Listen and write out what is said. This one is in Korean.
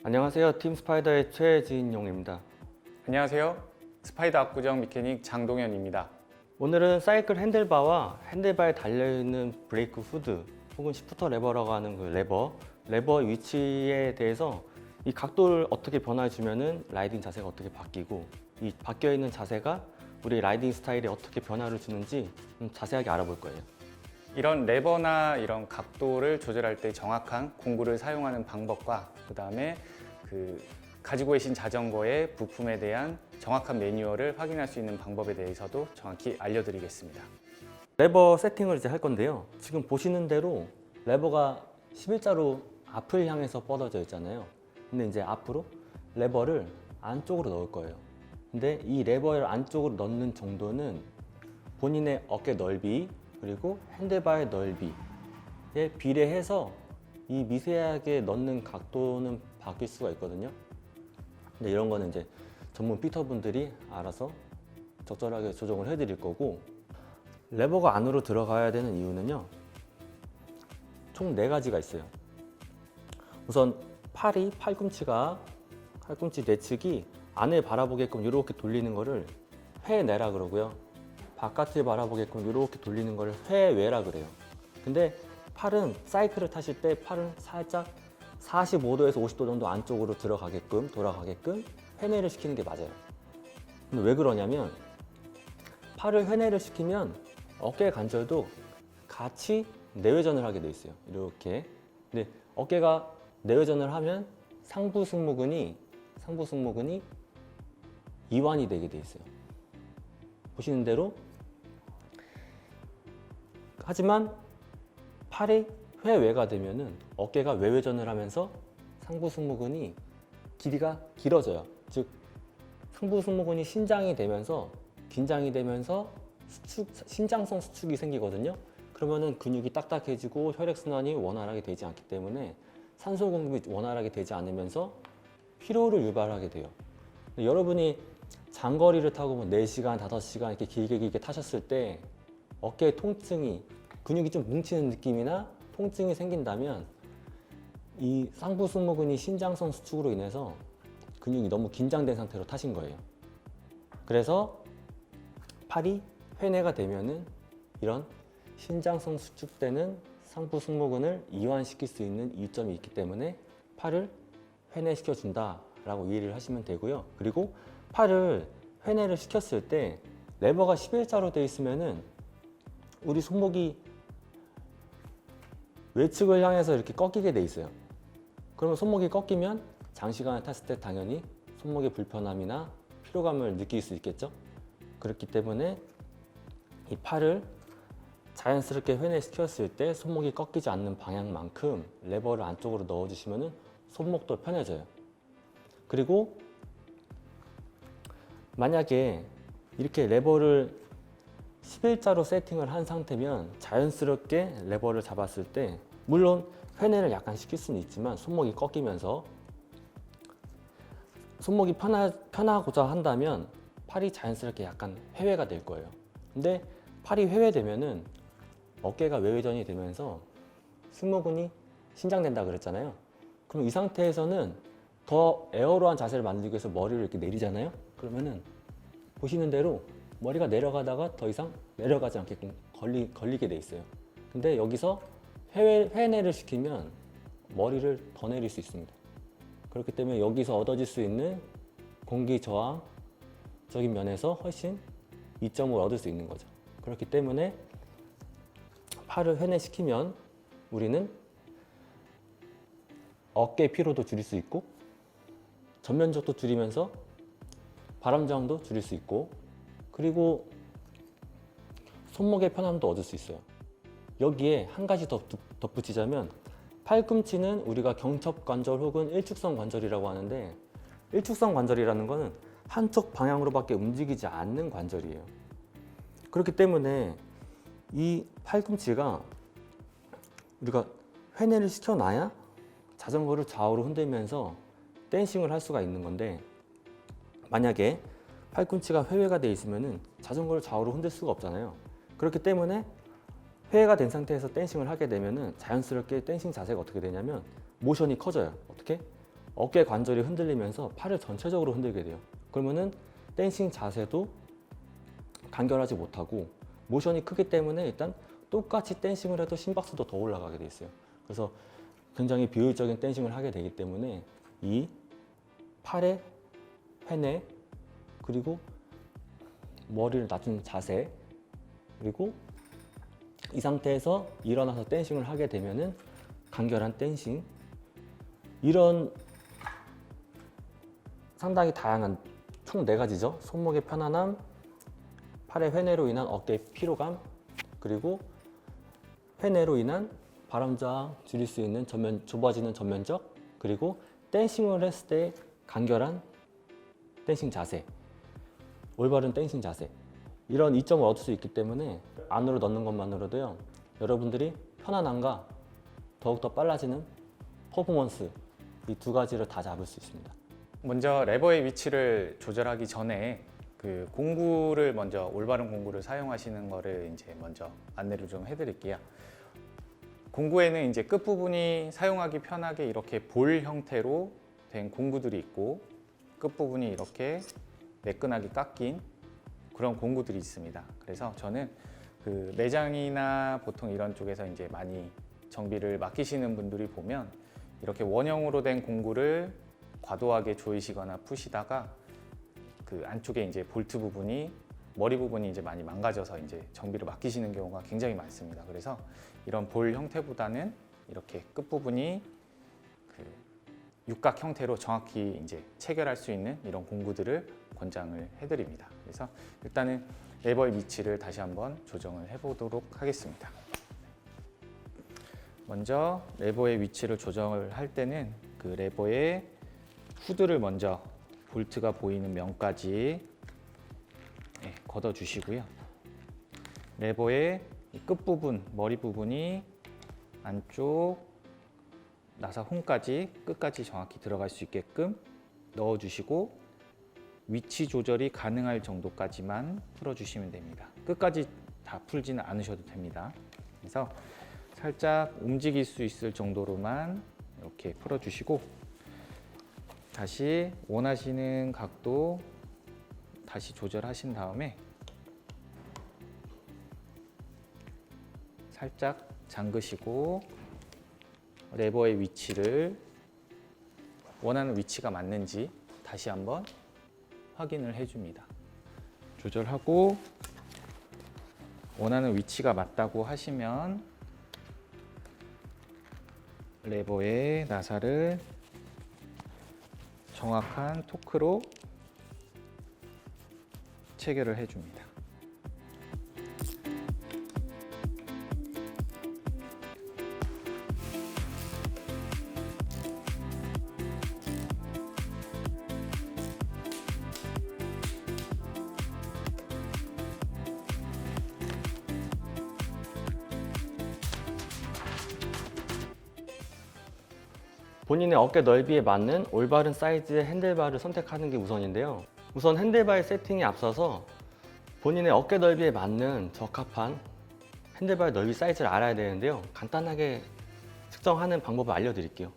안녕하세요. 팀 스파이더의 최진용입니다. 안녕하세요. 스파이더 압구정 메케닉 장동현입니다. 오늘은 사이클 핸들바와 핸들바에 달려있는 브레이크 후드 혹은 시프터 레버라고 하는 그 레버 위치에 대해서 이 각도를 어떻게 변화해주면은 라이딩 자세가 어떻게 바뀌고 이 바뀌어있는 자세가 우리 라이딩 스타일에 어떻게 변화를 주는지 좀 자세하게 알아볼 거예요. 이런 레버나 이런 각도를 조절할 때 정확한 공구를 사용하는 방법과 그 다음에 가지고 계신 자전거의 부품에 대한 정확한 매뉴얼을 확인할 수 있는 방법에 대해서도 정확히 알려드리겠습니다. 레버 세팅을 이제 할 건데요. 지금 보시는 대로 레버가 11자로 앞을 향해서 뻗어져 있잖아요. 근데 이제 앞으로 레버를 안쪽으로 넣을 거예요. 근데 이 레버를 안쪽으로 넣는 정도는 본인의 어깨 넓이 그리고 핸들바의 넓이에 비례해서 이 미세하게 넣는 각도는 바뀔 수가 있거든요. 근데 이런 거는 이제 전문 피터분들이 알아서 적절하게 조정을 해드릴 거고, 레버가 안으로 들어가야 되는 이유는요, 총 4가지가 있어요. 우선 팔꿈치 내측이 안을 바라보게끔 이렇게 돌리는 거를 회내라 그러고요. 바깥을 바라보게끔 이렇게 돌리는 거를 회외라 그래요. 근데 팔은 사이클을 타실 때 팔은 살짝 45도에서 50도 정도 안쪽으로 돌아가게끔 회내를 시키는 게 맞아요. 근데 왜 그러냐면 팔을 회내를 시키면 어깨 관절도 같이 내외전을 하게 돼 있어요. 이렇게. 근데 어깨가 내외전을 하면 상부 승모근이 이완이 되게 돼 있어요. 보시는 대로. 하지만 팔이 회외가 되면은 어깨가 외회전을 하면서 상부 승모근이 길이가 길어져요. 즉 상부 승모근이 긴장이 되면서 신장성 수축이 생기거든요. 그러면은 근육이 딱딱해지고 혈액순환이 원활하게 되지 않기 때문에 산소 공급이 원활하게 되지 않으면서 피로를 유발하게 돼요. 여러분이 장거리를 타고 뭐 4시간, 5시간 이렇게 길게 타셨을 때 어깨에 통증이, 근육이 좀 뭉치는 느낌이나 통증이 생긴다면 이 상부 승모근이 신장성 수축으로 인해서 근육이 너무 긴장된 상태로 타신 거예요. 그래서 팔이 회내가 되면은 이런 신장성 수축되는 상부 승모근을 이완시킬 수 있는 이점이 있기 때문에 팔을 회내시켜 준다라고 이해를 하시면 되고요. 그리고 팔을 회내를 시켰을 때 레버가 11자로 되어 있으면은 우리 손목이 외측을 향해서 이렇게 꺾이게 돼 있어요. 그러면 손목이 꺾이면 장시간을 탔을 때 당연히 손목의 불편함이나 피로감을 느낄 수 있겠죠. 그렇기 때문에 이 팔을 자연스럽게 회내시켰을 때 손목이 꺾이지 않는 방향만큼 레버를 안쪽으로 넣어주시면 손목도 편해져요. 그리고 만약에 이렇게 레버를 11자로 세팅을 한 상태면 자연스럽게 레버를 잡았을 때 물론 회내를 약간 시킬 수는 있지만 손목이 꺾이면서 손목이 편하고자 한다면 팔이 자연스럽게 약간 회외가 될 거예요. 근데 팔이 회외되면은 어깨가 외회전이 되면서 승모근이 신장된다 그랬잖아요. 그럼 이 상태에서는 더 에어로한 자세를 만들기 위해서 머리를 이렇게 내리잖아요. 그러면은 보시는 대로 머리가 내려가다가 더 이상 내려가지 않게끔 걸리게 돼 있어요. 근데 여기서 회내를 시키면 머리를 더 내릴 수 있습니다. 그렇기 때문에 여기서 얻어질 수 있는 공기 저항적인 면에서 훨씬 이점을 얻을 수 있는 거죠. 그렇기 때문에 팔을 회내시키면 우리는 어깨 피로도 줄일 수 있고 전면적도 줄이면서 바람 저항도 줄일 수 있고 그리고 손목의 편함도 얻을 수 있어요. 여기에 한 가지 더 덧붙이자면 팔꿈치는 우리가 경첩관절 혹은 일축성 관절이라고 하는데 일축성 관절이라는 거는 한쪽 방향으로밖에 움직이지 않는 관절이에요. 그렇기 때문에 이 팔꿈치가 우리가 회내를 시켜놔야 자전거를 좌우로 흔들면서 댄싱을 할 수가 있는 건데 만약에 팔꿈치가 회외가 돼 있으면 자전거를 좌우로 흔들 수가 없잖아요. 그렇기 때문에 회외가 된 상태에서 댄싱을 하게 되면 자연스럽게 댄싱 자세가 어떻게 되냐면 모션이 커져요. 어떻게? 어깨 관절이 흔들리면서 팔을 전체적으로 흔들게 돼요. 그러면은 댄싱 자세도 간결하지 못하고 모션이 크기 때문에 일단 똑같이 댄싱을 해도 심박수도 더 올라가게 돼 있어요. 그래서 굉장히 비효율적인 댄싱을 하게 되기 때문에 이 팔의 회내 그리고 머리를 낮춘 자세 그리고 이 상태에서 일어나서 댄싱을 하게 되면은 간결한 댄싱 이런 상당히 다양한 총 4가지죠. 손목의 편안함, 팔의 회내로 인한 어깨의 피로감 그리고 회내로 인한 바람저항 줄일 수 있는 좁아지는 전면적 그리고 댄싱을 했을 때 간결한 댄싱 자세 올바른 댄싱 자세 이런 이점을 얻을 수 있기 때문에 안으로 넣는 것만으로도요 여러분들이 편안함과 더욱더 빨라지는 퍼포먼스 이 2가지를 다 잡을 수 있습니다. 먼저 레버의 위치를 조절하기 전에 올바른 공구를 사용하시는 거를 이제 먼저 안내를 좀 해드릴게요. 공구에는 이제 끝부분이 사용하기 편하게 이렇게 볼 형태로 된 공구들이 있고 끝부분이 이렇게 매끈하게 깎인 그런 공구들이 있습니다. 그래서 저는 매장이나 보통 이런 쪽에서 이제 많이 정비를 맡기시는 분들이 보면 이렇게 원형으로 된 공구를 과도하게 조이시거나 푸시다가 안쪽에 이제 볼트 부분이 머리 부분이 이제 많이 망가져서 이제 정비를 맡기시는 경우가 굉장히 많습니다. 그래서 이런 볼 형태보다는 이렇게 끝 부분이 육각 형태로 정확히 이제 체결할 수 있는 이런 공구들을 권장을 해드립니다. 그래서 일단은 레버의 위치를 다시 한번 조정을 해보도록 하겠습니다. 먼저 레버의 위치를 조정을 할 때는 레버의 후드를 먼저 볼트가 보이는 면까지 걷어 주시고요. 레버의 끝부분, 머리 부분이 안쪽 나사 홈까지 끝까지 정확히 들어갈 수 있게끔 넣어 주시고 위치 조절이 가능할 정도까지만 풀어 주시면 됩니다. 끝까지 다 풀지는 않으셔도 됩니다. 그래서 살짝 움직일 수 있을 정도로만 이렇게 풀어 주시고 다시 원하시는 각도 다시 조절하신 다음에 살짝 잠그시고 레버의 위치를 원하는 위치가 맞는지 다시 한번 확인을 해줍니다. 조절하고 원하는 위치가 맞다고 하시면 레버의 나사를 정확한 토크로 체결을 해줍니다. 본인의 어깨 넓이에 맞는 올바른 사이즈의 핸들바를 선택하는 게 우선인데요. 우선 핸들바의 세팅에 앞서서 본인의 어깨 넓이에 맞는 적합한 핸들바의 넓이 사이즈를 알아야 되는데요. 간단하게 측정하는 방법을 알려드릴게요.